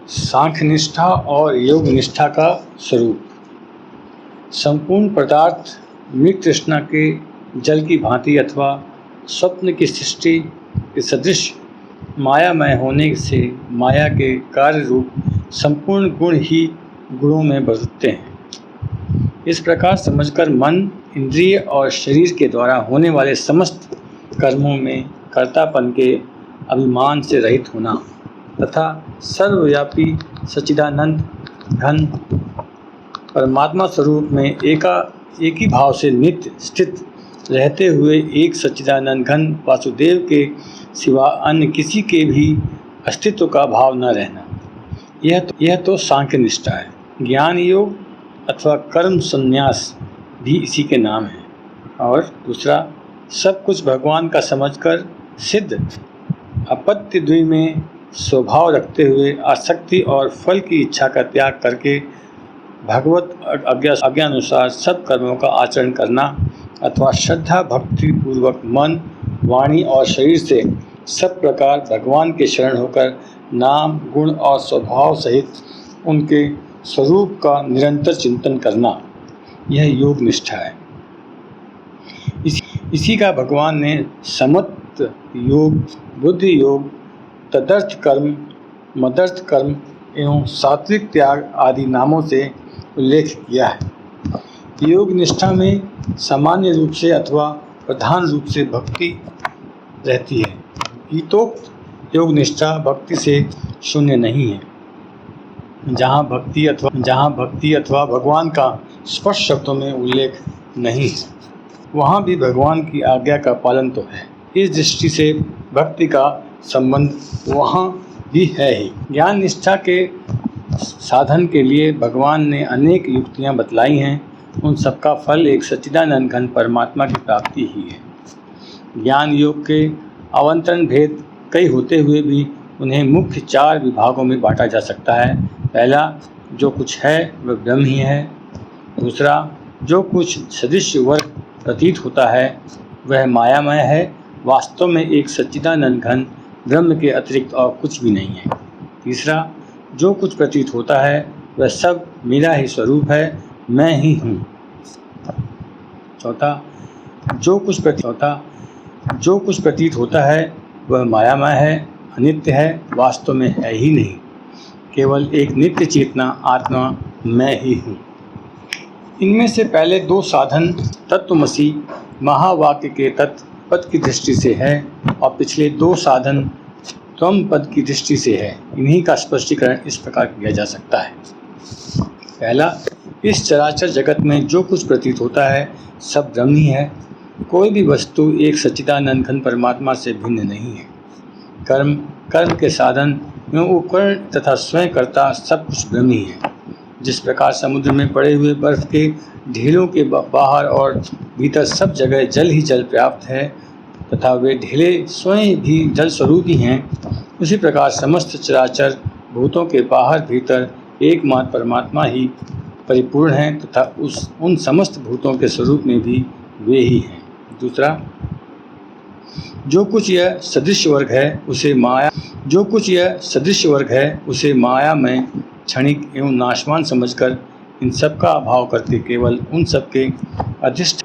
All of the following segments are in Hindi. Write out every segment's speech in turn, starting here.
सांख्य निष्ठा और योग निष्ठा का स्वरूप। संपूर्ण पदार्थ मृग तृष्णा के जल की भांति अथवा स्वप्न की सृष्टि के सदृश मायामय होने से माया के कार्य रूप संपूर्ण गुण ही गुणों में बदलते हैं। इस प्रकार समझकर मन, इंद्रिय और शरीर के द्वारा होने वाले समस्त कर्मों में कर्तापन के अभिमान से रहित होना तथा सर्वव्यापी सच्चिदानंद घन परमात्मा स्वरूप में एक ही भाव से नित्य स्थित रहते हुए एक सच्चिदानंद घन वासुदेव के सिवा अन्य किसी के भी अस्तित्व का भाव न रहना, यह तो सांख्य निष्ठा है। ज्ञान योग अथवा कर्म संन्यास भी इसी के नाम है। और दूसरा, सब कुछ भगवान का समझकर सिद्ध अपत्य द्वय में स्वभाव रखते हुए आसक्ति और फल की इच्छा का त्याग करके भगवत आज्ञानुसार सब कर्मों का आचरण करना अथवा श्रद्धा भक्ति पूर्वक मन, वाणी और शरीर से सब प्रकार भगवान के शरण होकर नाम, गुण और स्वभाव सहित उनके स्वरूप का निरंतर चिंतन करना, यह योग निष्ठा है। इसी का भगवान ने समत्व योग, बुद्धि योग, तदर्थ कर्म, मदर्थ कर्म एवं सात्विक त्याग आदि नामों से उल्लेख किया है। योग निष्ठा में सामान्य रूप से अथवा प्रधान रूप से भक्ति रहती है। गीतोक्त योग निष्ठा भक्ति से शून्य नहीं है। जहाँ भक्ति अथवा भगवान का स्पष्ट शब्दों में उल्लेख नहीं है, वहाँ भी भगवान की आज्ञा का पालन तो है। इस दृष्टि से भक्ति का संबंध वहाँ भी है ही। ज्ञान निष्ठा के साधन के लिए भगवान ने अनेक युक्तियाँ बतलाई हैं। उन सबका फल एक सच्चिदानंद घन परमात्मा की प्राप्ति ही है। ज्ञान योग के अवंतरण भेद कई होते हुए भी उन्हें मुख्य 4 विभागों में बांटा जा सकता है। पहला, जो कुछ है वह ब्रह्म ही है। दूसरा, जो कुछ सदृश वर्ग प्रतीत होता है वह मायामय है, वास्तव में एक सच्चिदानंद घन ब्रह्म के अतिरिक्त और कुछ भी नहीं है। तीसरा, जो कुछ प्रतीत होता है वह सब मेरा ही स्वरूप है, मैं ही हूँ। चौथा, जो कुछ प्रतीत होता है वह मायामय है, अनित्य है, वास्तव में है ही नहीं, केवल एक नित्य चेतना आत्मा मैं ही हूँ। इनमें से पहले 2 साधन तत्वमसि महावाक्य के तत्पद की दृष्टि से है और पिछले 2 साधन त्वम पद की दृष्टि से है। इन्हीं का स्पष्टीकरण इस प्रकार किया जा सकता है। पहला, इस चराचर जगत में जो कुछ प्रतीत होता है सब ब्रह्म ही है। कोई भी वस्तु एक सच्चिदानंद घन परमात्मा से भिन्न नहीं है। कर्म के साधन एवं उपकरण तथा स्वयं कर्ता सब कुछ ब्रह्म ही है। जिस प्रकार समुद्र में पड़े हुए बर्फ के ढेलों के बाहर और भीतर सब जगह जल ही जल पर्याप्त है तथा वे ढेले स्वयं भी जल स्वरूप ही हैं, उसी प्रकार समस्त चराचर भूतों के बाहर भीतर एकमात्र परमात्मा ही परिपूर्ण हैं तथा उन समस्त भूतों के स्वरूप में भी वे ही हैं। दूसरा, जो कुछ यह सदृश वर्ग है उसे माया में क्षणिक एवं नाशवान समझकर इन सब का अभाव करके केवल उन सब के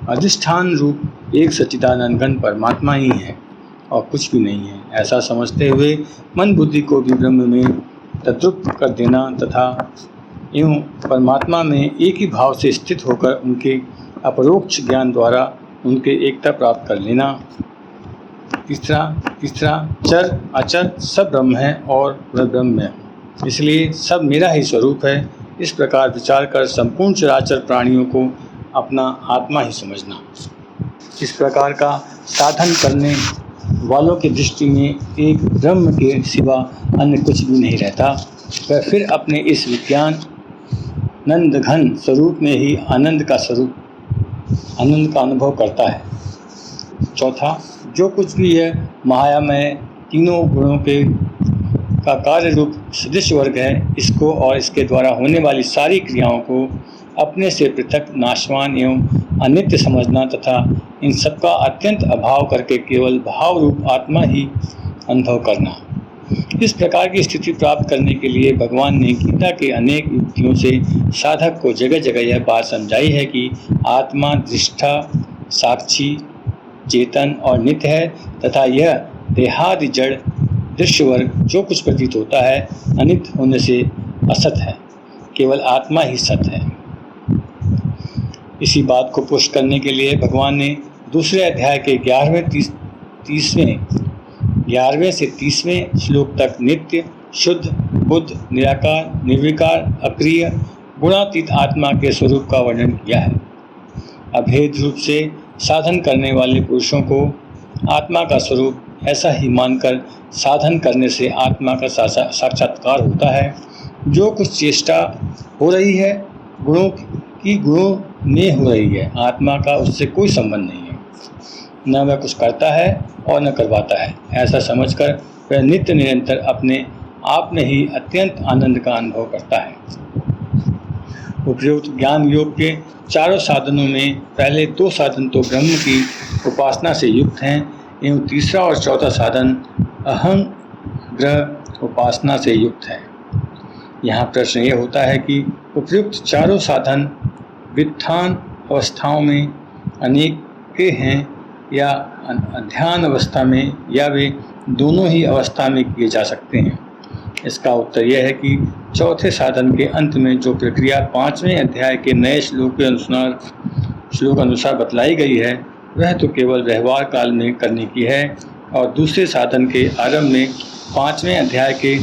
अधिष्ठान रूप एक सच्चिदानंद घन परमात्मा ही है और कुछ भी नहीं है, ऐसा समझते हुए मन बुद्धि को भी ब्रह्म में तद्रुप कर देना तथा एवं परमात्मा में एक ही भाव से स्थित होकर उनके अपरोक्ष ज्ञान द्वारा उनके एकता प्राप्त कर लेना। तीसरा, चर अचर सब ब्रह्म है और वह ब्रह्म है, इसलिए सब मेरा ही स्वरूप है। इस प्रकार विचार कर संपूर्ण चराचर प्राणियों को अपना आत्मा ही समझना। इस प्रकार का साधन करने वालों की दृष्टि में एक ब्रह्म के सिवा अन्य कुछ भी नहीं रहता। वह फिर अपने इस विज्ञान नंद घन स्वरूप में ही आनंद का अनुभव करता है। चौथा, जो कुछ भी है मायामय तीनों गुणों का कार्य रूप सदृश वर्ग है, इसको और इसके द्वारा होने वाली सारी क्रियाओं को अपने से पृथक नाशवान एवं अनित्य समझना तथा इन सब का अत्यंत अभाव करके केवल भाव रूप आत्मा ही अनुभव करना। इस प्रकार की स्थिति प्राप्त करने के लिए भगवान ने गीता के अनेक युक्तियों से साधक को जगह जगह यह बात समझाई है कि आत्मा दृष्टा, साक्षी, चेतन और नित्य है तथा यह देहादि जड़ दृश्य वर्ग जो कुछ प्रतीत होता है अनित्य होने से असत है, केवल आत्मा ही सत है। इसी बात को पुष्ट करने के लिए भगवान ने दूसरे अध्याय के 11वें से 30वें श्लोक तक नित्य, शुद्ध, बुद्ध, निराकार, निर्विकार, अक्रिय, गुणातीत आत्मा के स्वरूप का वर्णन किया है। अभेद रूप से साधन करने वाले पुरुषों को आत्मा का स्वरूप ऐसा ही मानकर साधन करने से आत्मा का साक्षात्कार होता है। जो कुछ चेष्टा हो रही है गुणों में हो रही है, आत्मा का उससे कोई संबंध नहीं है। न वह कुछ करता है और न करवाता है। ऐसा समझकर वह नित्य निरंतर अपने आप में ही अत्यंत आनंद का अनुभव करता है। उपयुक्त ज्ञान योग के चारों साधनों में पहले 2 साधन तो ब्रह्म की उपासना से युक्त हैं एवं तीसरा और चौथा साधन अहं ग्रह उपासना से युक्त है। यहाँ प्रश्न यह होता है कि उपयुक्त चारों साधन वित्थान अवस्थाओं में अनेक के हैं या ध्यान अवस्था में, या वे दोनों ही अवस्था में किए जा सकते हैं। इसका उत्तर यह है कि चौथे साधन के अंत में जो प्रक्रिया 5वें अध्याय के नए श्लोक अनुसार बतलाई गई है वह तो केवल व्यवहार काल में करने की है, और दूसरे साधन के आरंभ में 5वें अध्याय के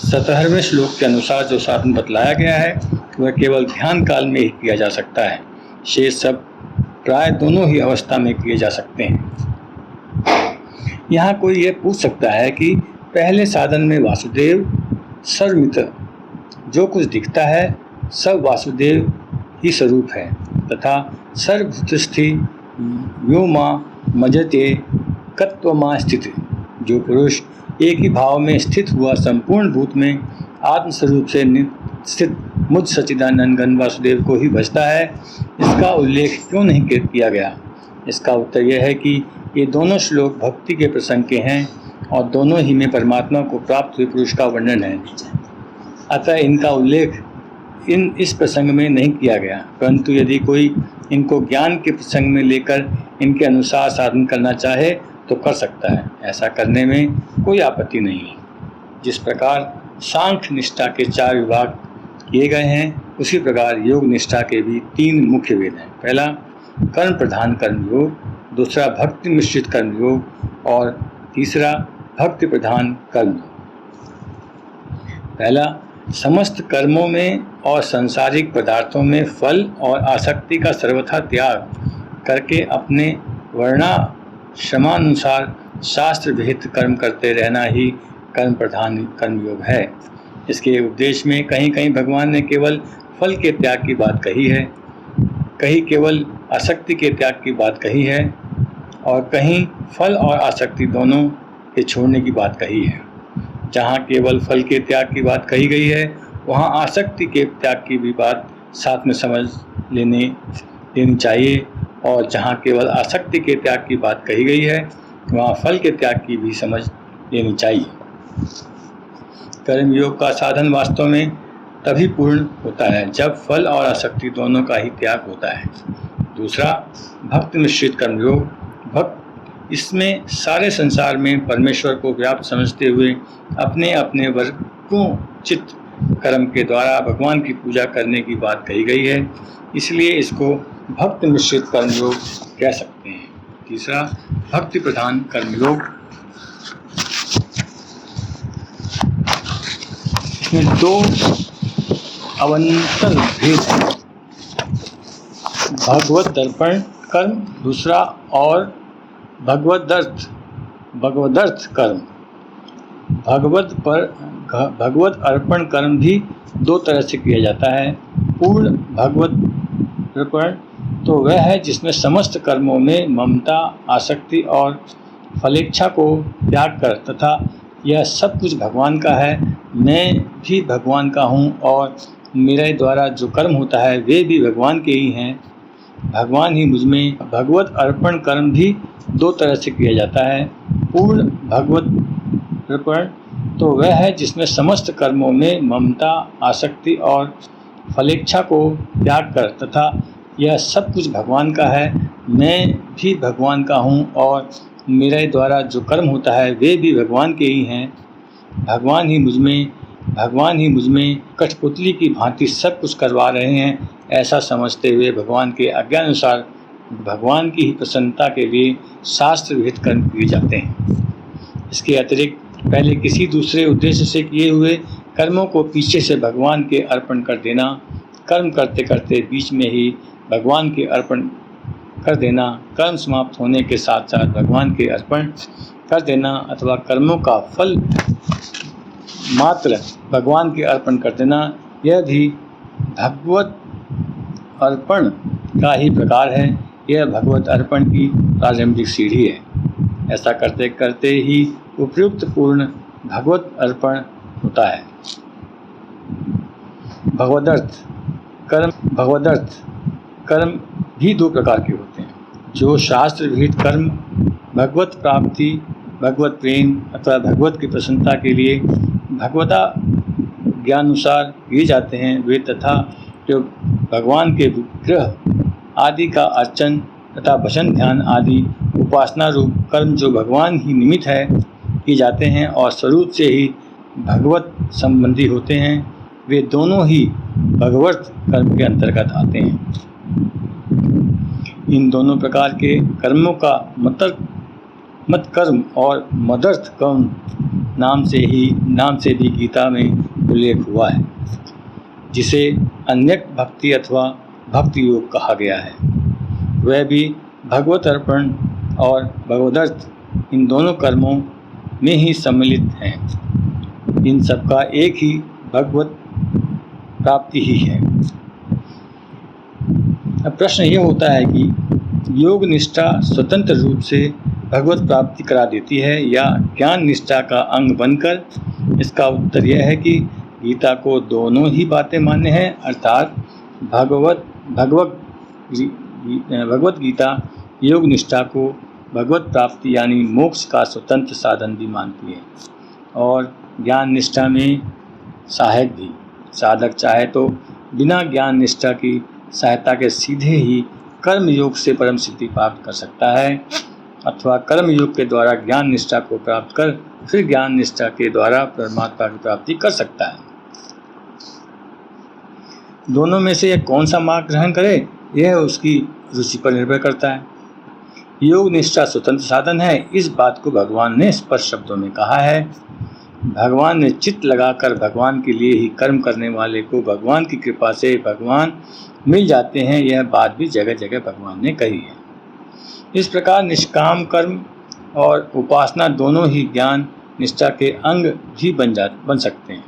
17वें श्लोक के अनुसार जो साधन बतलाया गया है वह केवल ध्यान काल में ही किया जा सकता है। शेष सब प्राय दोनों ही अवस्था में किए जा सकते हैं। यहाँ कोई यह पूछ सकता है कि पहले साधन में वासुदेव सर्वमित जो कुछ दिखता है सब वासुदेव ही स्वरूप है तथा सर्वभूतस्थि व्योमा मजते कत्वमा स्थित जो पुरुष एक ही भाव में स्थित हुआ संपूर्ण भूत में आत्मस्वरूप से स्थित मुझ सच्चिदानंद घन वासुदेव को ही भजता है, इसका उल्लेख क्यों नहीं किया गया? इसका उत्तर यह है कि ये दोनों श्लोक भक्ति के प्रसंग के हैं और दोनों ही में परमात्मा को प्राप्त हुए पुरुष का वर्णन है। अतः इनका उल्लेख इस प्रसंग में नहीं किया गया, परंतु यदि कोई इनको ज्ञान के प्रसंग में लेकर इनके अनुसार साधन करना चाहे तो कर सकता है। ऐसा करने में कोई आपत्ति नहीं है। जिस प्रकार सांख्य निष्ठा के 4 विभाग किए गए हैं उसी प्रकार योग निष्ठा के भी 3 मुख्य भेद हैं। पहला कर्म प्रधान कर्म योग, दूसरा भक्ति मिश्रित कर्म योग और तीसरा भक्ति प्रधान कर्म योग। पहला, समस्त कर्मों में और सांसारिक पदार्थों में फल और आसक्ति का सर्वथा त्याग करके अपने वर्णाश्रमानुसार शास्त्र विहित कर्म करते रहना ही कर्म प्रधान कर्मयोग है। इसके उपदेश में कहीं कहीं भगवान ने केवल फल के त्याग की बात कही है, कहीं केवल आसक्ति के त्याग की बात कही है और कहीं फल और आसक्ति दोनों के छोड़ने की बात कही है। जहाँ केवल फल के त्याग की बात कही गई है वहाँ आसक्ति के त्याग की भी बात साथ में समझ लेनी चाहिए, और जहाँ केवल आसक्ति के त्याग की बात कही गई है वहाँ फल के त्याग की भी समझ लेनी चाहिए। कर्मयोग का साधन वास्तव में तभी पूर्ण होता है जब फल और आसक्ति दोनों का ही त्याग होता है। दूसरा, भक्ति मिश्रित कर्मयोग। भक्त इसमें सारे संसार में परमेश्वर को व्याप्त समझते हुए अपने अपने वर्गोचित कर्म के द्वारा भगवान की पूजा करने की बात कही गई है, इसलिए इसको भक्ति मिश्रित कर्मयोग कह सकते हैं। तीसरा, भक्ति प्रधान कर्मयोग। इसमें 2 अवंतर भेद हैं। भगवत दर्पण कर्म दूसरा और भगवदर्थ कर्म। भगवत अर्पण कर्म भी 2 तरह से किया जाता है। पूर्ण भगवत अर्पण तो वह है जिसमें समस्त कर्मों में ममता, आसक्ति और फलेच्छा को त्याग कर तथा यह सब कुछ भगवान का है, मैं भी भगवान का हूँ और मेरे द्वारा जो कर्म होता है वे भी भगवान के ही हैं, भगवान ही मुझ में। भगवत अर्पण कर्म भी 2 तरह से किया जाता है। पूर्ण भगवत अर्पण तो वह है जिसमें समस्त कर्मों में ममता, आसक्ति और फलेच्छा को त्याग कर तथा यह सब कुछ भगवान का है, मैं भी भगवान का हूँ और मेरे द्वारा जो कर्म होता है वे भी भगवान के ही हैं, भगवान ही मुझ में कठपुतली की भांति सब कुछ करवा रहे हैं, ऐसा समझते हुए भगवान के आज्ञानुसार भगवान की ही प्रसन्नता के लिए शास्त्र विहित कर्म किए जाते हैं। इसके अतिरिक्त पहले किसी दूसरे उद्देश्य से किए हुए कर्मों को पीछे से भगवान के अर्पण कर देना, कर्म करते करते बीच में ही भगवान के अर्पण कर देना, कर्म समाप्त होने के साथ साथ भगवान के अर्पण कर देना अथवा कर्मों का फल मात्र भगवान के अर्पण कर देना, यह भी भगवत अर्पण का ही प्रकार है। यह भगवत अर्पण की प्रारंभिक सीढ़ी है। ऐसा करते करते ही उपयुक्त पूर्ण भगवत अर्पण होता है। भगवदर्थ कर्म भी दो प्रकार के होते हैं, जो शास्त्र विहित कर्म भगवत प्राप्ति, भगवत प्रेम अथवा भगवत की प्रसन्नता के लिए भगवता ज्ञानुसार किए जाते हैं, वे तथा जो भगवान के विग्रह आदि का अर्चन तथा भजन ध्यान आदि उपासना रूप कर्म जो भगवान ही निमित्त है किए जाते हैं और स्वरूप से ही भगवत संबंधी होते हैं, वे दोनों ही भगवत कर्म के अंतर्गत आते हैं। इन दोनों प्रकार के कर्मों का मत कर्म और मदर्थ कर्म नाम से भी गीता में उल्लेख हुआ है, जिसे अन्यक भक्ति अथवा भक्ति योग कहा गया है। वह भी भगवत अर्पण और भगवदर्थ इन दोनों कर्मों में ही सम्मिलित हैं। इन सबका एक ही भगवत प्राप्ति ही है। अब प्रश्न यह होता है कि योग निष्ठा स्वतंत्र रूप से भगवत प्राप्ति करा देती है या ज्ञान निष्ठा का अंग बनकर? इसका उत्तर यह है कि गीता को दोनों ही बातें मान्य हैं, अर्थात भगवत गीता योग निष्ठा को भगवत प्राप्ति यानी मोक्ष का स्वतंत्र साधन भी मानती है और ज्ञान निष्ठा में सहायक भी। साधक चाहे तो बिना ज्ञान निष्ठा की सहायता के सीधे ही कर्म योग से परम सिद्धि प्राप्त कर सकता है अथवा कर्म योग के द्वारा ज्ञान निष्ठा को प्राप्त कर फिर ज्ञान निष्ठा के द्वारा परमात्मा की प्राप्ति कर सकता है। दोनों में से यह कौन सा मार्ग ग्रहण करे, यह उसकी रुचि पर निर्भर करता है। योग निष्ठा स्वतंत्र साधन है, इस बात को भगवान ने स्पष्ट शब्दों में कहा है। भगवान ने चित्त लगाकर भगवान के लिए ही कर्म करने वाले को भगवान की कृपा से भगवान मिल जाते हैं, यह बात भी जगह जगह भगवान ने कही है। इस प्रकार निष्काम कर्म और उपासना दोनों ही ज्ञान निष्ठा के अंग भी बन सकते हैं,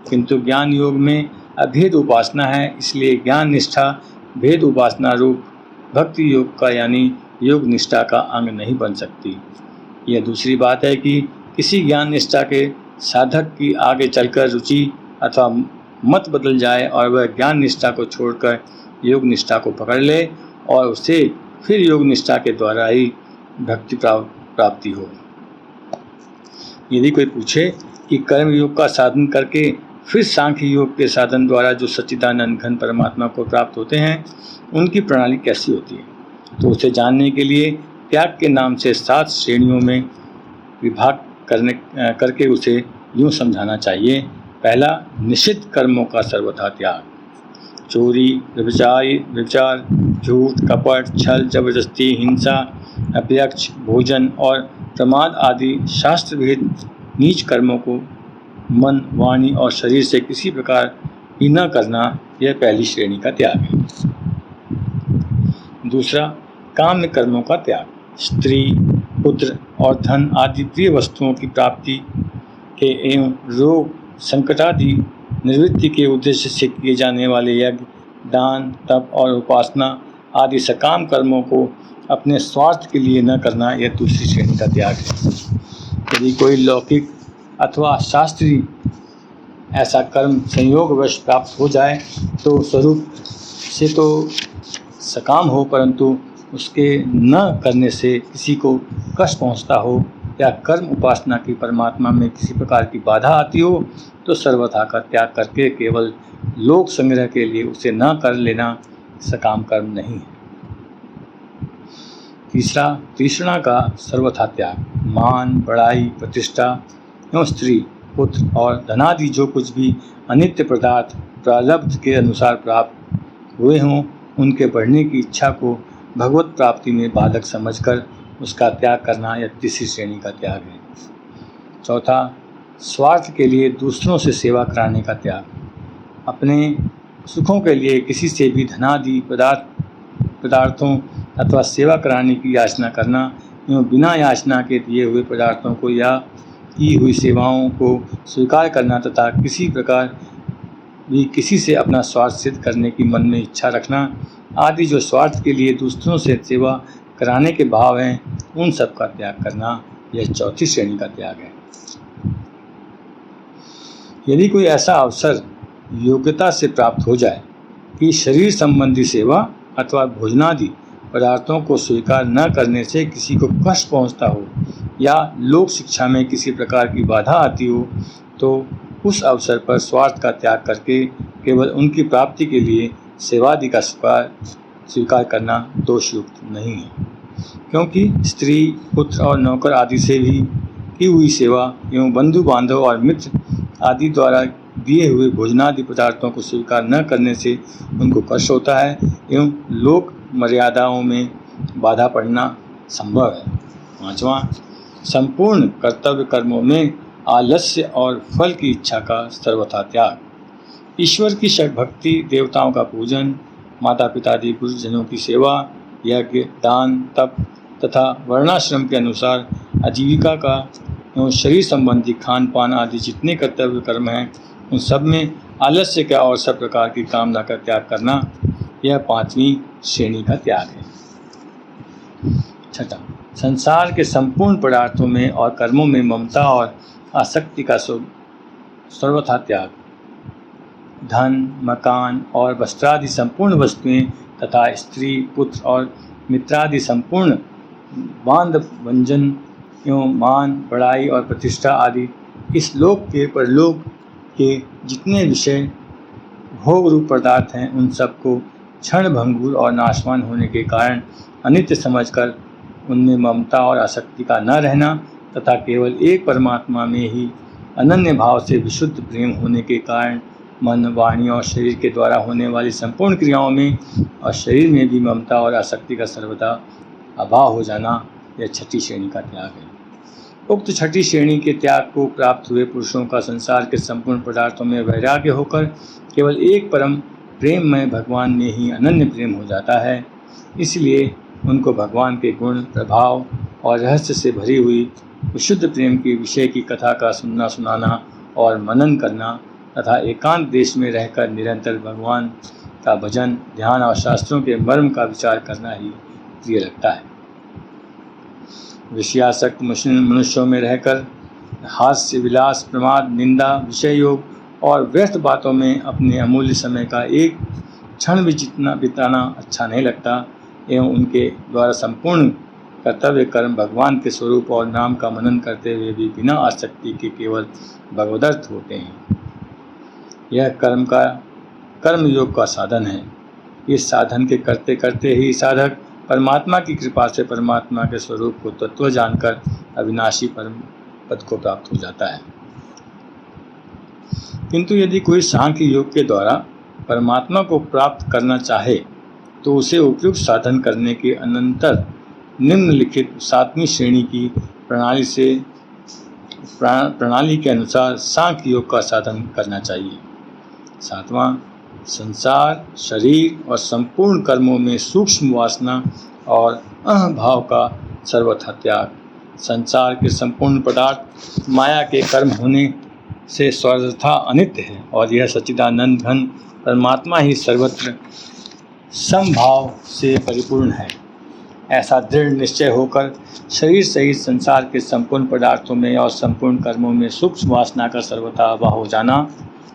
किंतु ज्ञान योग में अभेद उपासना है, इसलिए ज्ञान निष्ठा भेद उपासना रूप भक्ति योग का यानी योग निष्ठा का अंग नहीं बन सकती। यह दूसरी बात है कि किसी ज्ञान निष्ठा के साधक की आगे चलकर रुचि अथवा मत बदल जाए और वह ज्ञान निष्ठा को छोड़कर योग निष्ठा को पकड़ ले और उसे फिर योग निष्ठा के द्वारा ही भक्ति प्राप्ति हो। यदि कोई पूछे कि कर्म योग का साधन करके फिर सांख्य योग के साधन द्वारा जो सच्चिदानंद घन परमात्मा को प्राप्त होते हैं उनकी प्रणाली कैसी होती है, तो उसे जानने के लिए त्याग के नाम से 7 श्रेणियों में विभाग करके उसे यूँ समझाना चाहिए। पहला, निषिद्ध कर्मों का सर्वथा त्याग। चोरी, व्यभिचार, झूठ, कपट, छल, जबरदस्ती, हिंसा, अभ्यक्ष, भोजन और प्रमाद आदि शास्त्र विहित नीच कर्मों को मन, वाणी और शरीर से किसी प्रकार ही न करना, यह पहली श्रेणी का त्याग है। दूसरा, काम्य कर्मों का त्याग। स्त्री, पुत्र और धन आदि प्रिय वस्तुओं की प्राप्ति के एवं रोग, संकट आदि निवृत्ति के उद्देश्य से किए जाने वाले यज्ञ, दान, तप और उपासना आदि सकाम कर्मों को अपने स्वार्थ के लिए न करना, यह दूसरी श्रेणी का त्याग है। यदि कोई लौकिक अथवा शास्त्रीय ऐसा कर्म संयोगवश प्राप्त हो जाए तो स्वरूप से तो सकाम हो, परंतु उसके न करने से किसी को कष्ट पहुंचता हो या कर्म उपासना की परमात्मा में किसी प्रकार की बाधा आती हो तो सर्वथा का त्याग करके केवल लोक संग्रह के लिए उसे न कर लेना सकाम कर्म नहीं है। तीसरा, तृष्णा का सर्वथा त्याग। मान, बड़ाई, प्रतिष्ठा एवं स्त्री, पुत्र और धनादि जो कुछ भी अनित्य पदार्थ प्रारब्ध के अनुसार प्राप्त हुए हों, उनके बढ़ने की इच्छा को भगवत प्राप्ति में बाधक समझकर उसका त्याग करना यह तीसरी श्रेणी का त्याग है। चौथा, स्वार्थ के लिए दूसरों से सेवा कराने का त्याग। अपने सुखों के लिए किसी से भी धनादि पदार्थों अथवा सेवा कराने की याचना करना एवं बिना याचना के दिए हुए पदार्थों को या की हुई सेवाओं को स्वीकार करना तथा किसी प्रकार भी किसी से अपना स्वार्थ सिद्ध करने की मन में इच्छा रखना आदि जो स्वार्थ के लिए दूसरों से सेवा कराने के भाव हैं, उन सब का त्याग करना यह चौथी श्रेणी का त्याग है। यदि कोई ऐसा अवसर योग्यता से प्राप्त हो जाए कि शरीर संबंधी सेवा अथवा भोजनादि पदार्थों को स्वीकार न करने से किसी को कष्ट पहुंचता हो या लोक शिक्षा में किसी प्रकार की बाधा आती हो, तो उस अवसर पर स्वार्थ का त्याग करके केवल उनकी प्राप्ति के लिए सेवादि का स्वीकार करना दोषयुक्त नहीं है, क्योंकि स्त्री, पुत्र और नौकर आदि से भी की हुई सेवा एवं बंधु बांधव और मित्र आदि द्वारा दिए हुए भोजनादि पदार्थों को स्वीकार न करने से उनको कष्ट होता है एवं लोक मर्यादाओं में बाधा पड़ना संभव है। पांचवां, संपूर्ण कर्तव्य कर्मों में आलस्य और फल की इच्छा का सर्वथा त्याग। ईश्वर की भक्ति, देवताओं का पूजन, माता पिता आदि गुरुजनों की सेवा, यज्ञ, दान, तप तथा वर्णाश्रम के अनुसार आजीविका का एवं शरीर संबंधी खान पान आदि जितने कर्तव्य कर्म हैं, उन सब में आलस्य का और सब प्रकार की कामना का त्याग करना यह पांचवी श्रेणी का त्याग है। छठा, संसार के संपूर्ण पदार्थों में और कर्मों में ममता और आसक्ति का सर्वथा त्याग। धन, मकान और वस्त्रादि संपूर्ण वस्तुएं तथा स्त्री, पुत्र और मित्रादि संपूर्ण बांध भंजन एवं मान, बड़ाई और प्रतिष्ठा आदि इस लोक के परलोक के जितने विषय भोग रूप पदार्थ हैं, उन सबको क्षण भंगुर और नाशवान होने के कारण अनित्य समझकर उनमें ममता और आसक्ति का न रहना तथा केवल एक परमात्मा में ही अनन्य भाव से विशुद्ध प्रेम होने के कारण मन, वाणी और शरीर के द्वारा होने वाली संपूर्ण क्रियाओं में और शरीर में भी ममता और आसक्ति का सर्वदा अभाव हो जाना यह छठी श्रेणी का त्याग है। उक्त छठी श्रेणी के त्याग को प्राप्त हुए पुरुषों का संसार के संपूर्ण पदार्थों में वैराग्य होकर केवल एक परम प्रेम में भगवान में ही अनन्य प्रेम हो जाता है। इसलिए उनको भगवान के गुण, प्रभाव और रहस्य से भरी हुई विशुद्ध प्रेम के विषय की कथा का सुनना, सुनाना और मनन करना तथा एकांत देश में रहकर निरंतर भगवान का भजन, ध्यान और शास्त्रों के मर्म का विचार करना ही प्रिय लगता है। विषयासक्त मनुष्यों में रहकर हास्य, विलास, प्रमाद, निंदा, विषय योग और व्यर्थ बातों में अपने अमूल्य समय का एक क्षण भी जितना बिताना अच्छा नहीं लगता एवं उनके द्वारा संपूर्ण कर्तव्य कर्म भगवान के स्वरूप और नाम का मनन करते हुए भी बिना आसक्ति के केवल भगवदर्थ होते हैं। यह कर्म योग का साधन है। इस साधन के करते करते ही साधक परमात्मा की कृपा से परमात्मा के स्वरूप को तत्व जानकर अविनाशी परम पद को प्राप्त हो जाता है। किंतु यदि कोई सांख्य योग के द्वारा परमात्मा को प्राप्त करना चाहे तो उसे उपयुक्त साधन करने के अनंतर निम्नलिखित सातवीं श्रेणी की प्रणाली के अनुसार सांख्य योग का साधन करना चाहिए। सातवां, संसार, शरीर और संपूर्ण कर्मों में सूक्ष्म वासना और अहंभाव का सर्वथा त्याग। संसार के संपूर्ण पदार्थ माया के कर्म होने से सर्वथा अनित्य है और यह सच्चिदानंद घन परमात्मा ही सर्वत्र समभाव से परिपूर्ण है। ऐसा दृढ़ निश्चय होकर शरीर सहित संसार के संपूर्ण पदार्थों में और संपूर्ण कर्मों में सूक्ष्म वासना का सर्वथा अभाव हो जाना,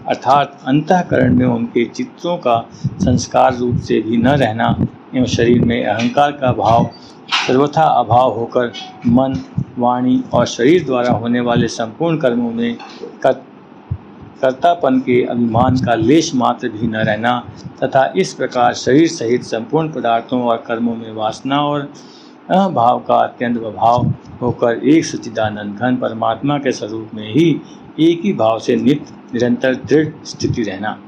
अर्थात अंतःकरण में उनके चित्रों का संस्कार रूप से भी न रहना एवं शरीर में अहंकार का भाव सर्वथा अभाव होकर मन वाणी और शरीर द्वारा होने वाले संपूर्ण कर्मों में कर्तापन के अभिमान का लेश मात्र भी न रहना तथा इस प्रकार शरीर सहित संपूर्ण पदार्थों और कर्मों में वासना और अभाव का अत्यंत अभाव होकर एक सच्चिदानंद घन परमात्मा के स्वरूप में ही एक ही भाव से नित्य निरंतर दृढ़ स्थिति रहना,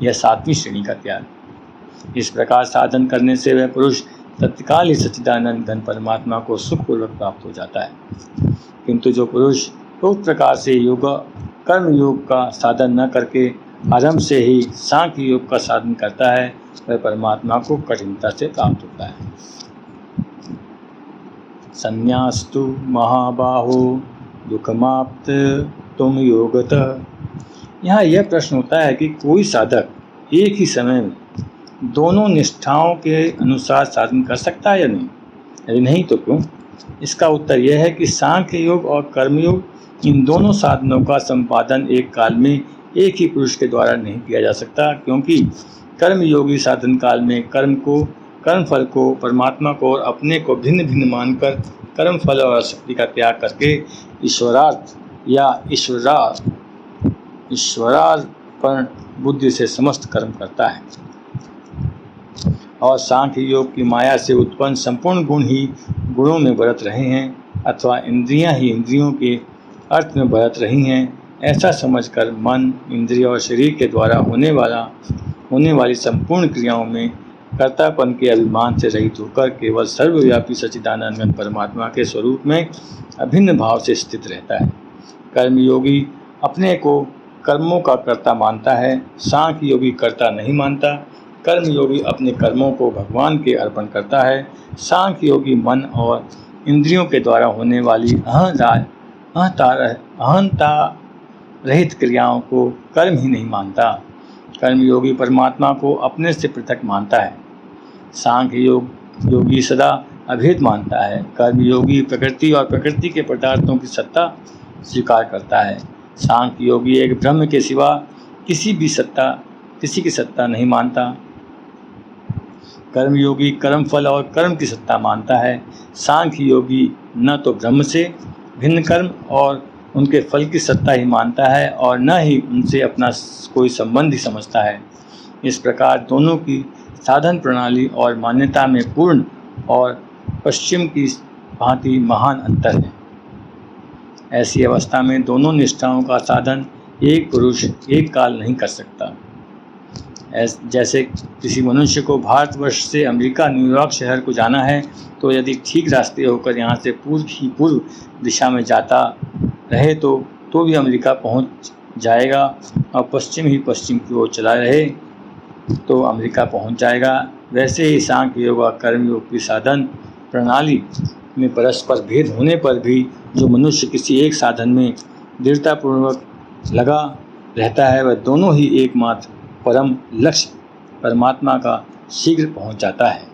यह 7वीं श्रेणी का त्याग। इस प्रकार साधन करने से वह पुरुष तत्काल ही सच्चिदानंद घन परमात्मा को सुखपूर्वक प्राप्त हो जाता है। किंतु जो पुरुष उक्त प्रकार से कर्म योग का साधन न करके आरंभ से ही सांख्य योग का साधन करता है, वह परमात्मा को कठिनता से प्राप्त होता है। संन्यास्तु महाबाहो दुखमाप्त तुम योगतः। यहाँ यह प्रश्न होता है कि कोई साधक एक ही समय में दोनों निष्ठाओं के अनुसार साधन कर सकता है या नहीं? यदि नहीं तो क्यों? इसका उत्तर यह है कि सांख्य योग और कर्मयोग, इन दोनों साधनों का संपादन एक काल में एक ही पुरुष के द्वारा नहीं किया जा सकता, क्योंकि कर्मयोगी साधन काल में कर्म फल को, परमात्मा को और अपने को भिन्न भिन्न मानकर कर्म फल और शक्ति का त्याग करके ईश्वरार्थ या ईश्वरार्पण बुद्धि से समस्त कर्म करता है। और सांख्य योग की माया से उत्पन्न संपूर्ण गुण ही गुणों में बरत रहे हैं अथवा इंद्रियां ही इंद्रियों के अर्थ में बरत रही हैं, ऐसा समझकर मन, इंद्रिय और शरीर के द्वारा होने वाली संपूर्ण क्रियाओं में कर्तापन के अभिमान से रहित होकर केवल सर्वव्यापी सच्चिदानंद परमात्मा के स्वरूप में अभिन्न भाव से स्थित रहता है। कर्मयोगी अपने को कर्मों का कर्ता मानता है, सांख्य योगी कर्ता नहीं मानता। कर्मयोगी अपने कर्मों को भगवान के अर्पण करता है, सांख्य योगी मन और इंद्रियों के द्वारा होने वाली अहंता रहित क्रियाओं को कर्म ही नहीं मानता। कर्मयोगी परमात्मा को अपने से पृथक मानता है, सांख्य योगी सदा अभेद मानता है। कर्मयोगी प्रकृति और प्रकृति के पदार्थों की सत्ता स्वीकार करता है, सांख्य योगी एक ब्रह्म के सिवा किसी की सत्ता नहीं मानता। कर्मयोगी कर्म फल और कर्म की सत्ता मानता है, सांख्य योगी न तो ब्रह्म से भिन्न कर्म और उनके फल की सत्ता ही मानता है और न ही उनसे अपना कोई संबंध ही समझता है। इस प्रकार दोनों की साधन प्रणाली और मान्यता में पूर्ण और पश्चिम की भांति महान अंतर है। ऐसी अवस्था में दोनों निष्ठाओं का साधन एक पुरुष एक काल नहीं कर सकता। जैसे किसी मनुष्य को भारतवर्ष से अमेरिका न्यूयॉर्क शहर को जाना है, तो यदि ठीक रास्ते होकर यहाँ से पूर्व दिशा में जाता रहे तो भी अमेरिका पहुँच जाएगा, और पश्चिम की ओर चला रहे तो अमेरिका पहुँच जाएगा। वैसे ही सांख्य योग और कर्मयोग की साधन प्रणाली में परस्पर भेद होने पर भी जो मनुष्य किसी एक साधन में दृढ़तापूर्वक लगा रहता है, वह दोनों ही एकमात्र परम लक्ष्य परमात्मा का शीघ्र पहुँच जाता है।